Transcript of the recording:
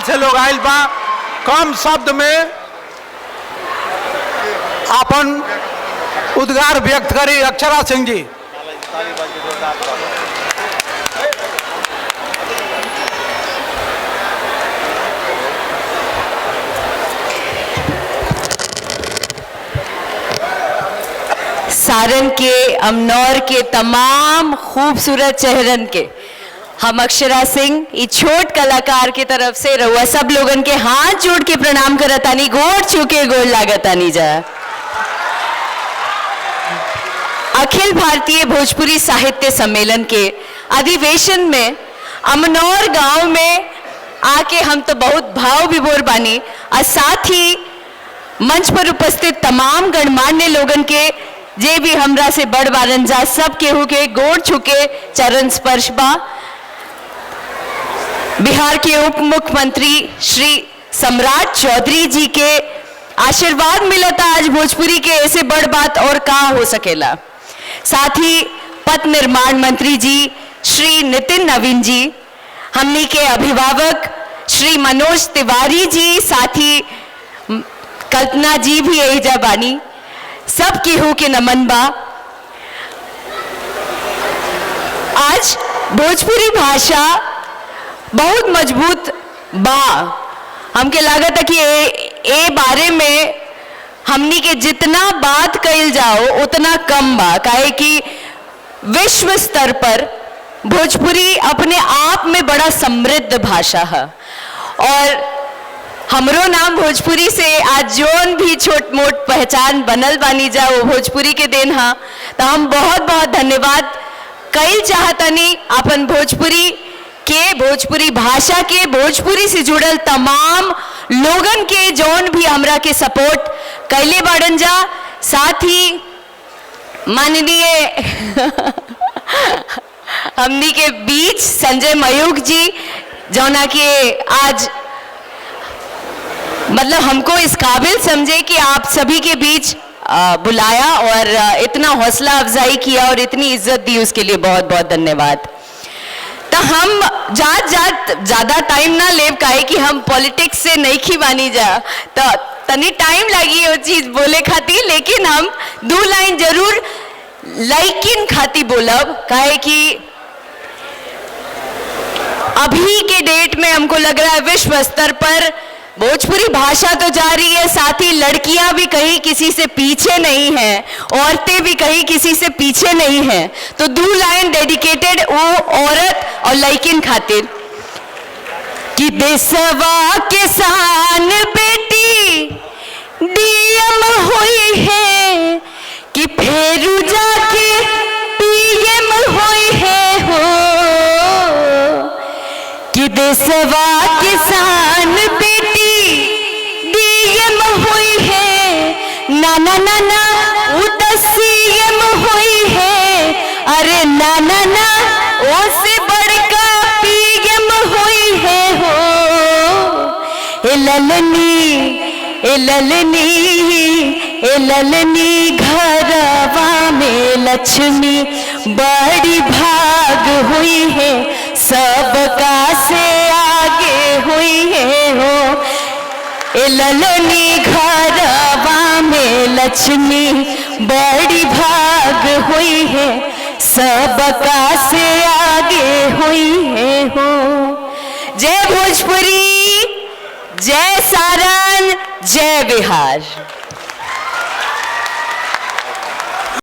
से लोग आयल बा। कम शब्द में अपन उद्गार व्यक्त करी अक्षरा सिंह जी। सारण के, अमनौर के तमाम खूबसूरत चेहरन के हम अक्षरा सिंह ई छोट कलाकार की तरफ से रहुआ सब लोगन के हाथ जोड़ के प्रणाम करतानी, गोड़ छूके गोड़ लागतानी जा। अखिल भारतीय भोजपुरी साहित्य सम्मेलन के अधिवेशन में अमनौर गांव में आके हम तो बहुत भाव विभोर बानी और साथ ही मंच पर उपस्थित तमाम गणमान्य लोगन के जे भी हमरा से बड़ बारन जा, सब केहू के गोड़ छुके चरण स्पर्श बा। बिहार के उप मुख्यमंत्री श्री सम्राट चौधरी जी के आशीर्वाद मिलता आज भोजपुरी के, ऐसे बड़ बात और का हो सकेला। साथ ही पथ निर्माण मंत्री जी श्री नितिन नवीन जी, हमनी के अभिभावक श्री मनोज तिवारी जी, साथ ही कल्पना जी भी यही जा बानी, सब केहू के नमन बा। आज भोजपुरी भाषा बहुत मजबूत बा। हमके लागत है कि ए बारे में हमनी के जितना बात कइल जाओ उतना कम बा, काहे कि विश्व स्तर पर भोजपुरी अपने आप में बड़ा समृद्ध भाषा है और हमरो नाम भोजपुरी से आज जोन भी छोट मोट पहचान बनल बानी जा वो भोजपुरी के देन हा। तो हम बहुत बहुत धन्यवाद कइल चाहतनी अपन भोजपुरी के, भोजपुरी भाषा के, भोजपुरी से जुड़ल तमाम लोगन के जोन भी हमरा के सपोर्ट कैले बाड़न जा। साथ ही माननीय हमनी के बीच संजय मयूख जी, जौना के आज मतलब हमको इस काबिल समझे कि आप सभी के बीच बुलाया और इतना हौसला अफजाई किया और इतनी इज्जत दी, उसके लिए बहुत बहुत धन्यवाद। तो हम ज्यादा टाइम ना ले काहे कि हम पॉलिटिक्स से नहीं खिबानी जा, तो तनी टाइम लगी वो चीज बोले खाती, लेकिन हम 2 लाइन जरूर लाइकिन खाती बोलब, काहे कि अभी के डेट में हमको लग रहा है विश्व स्तर पर भोजपुरी भाषा तो जा रही है, साथ ही लड़कियां भी कहीं किसी से पीछे नहीं हैं, औरतें भी कहीं किसी से पीछे नहीं हैं। तो 2 लाइन डेडिकेटेड वो औरत और लड़किन खातिर कि देशवा के शान बेटी डीएम हुई है कि फेरू जाके पीएम हुई है हो, कि देशवा के शान ना ना ना सीएम हुई है, अरे ना ना ना उससे बड़का पीएम हुई है हो। ए ललनी ए ललनी ए ललनी घरवा में लक्ष्मी बड़ी भाग हुई है, सबका से आगे हुई है हो। ए ललनी घरवा में लक्ष्मी बड़ी भाग हुई है, सबका से आगे हुई है हो। जय भोजपुरी, जय सारण, जय बिहार।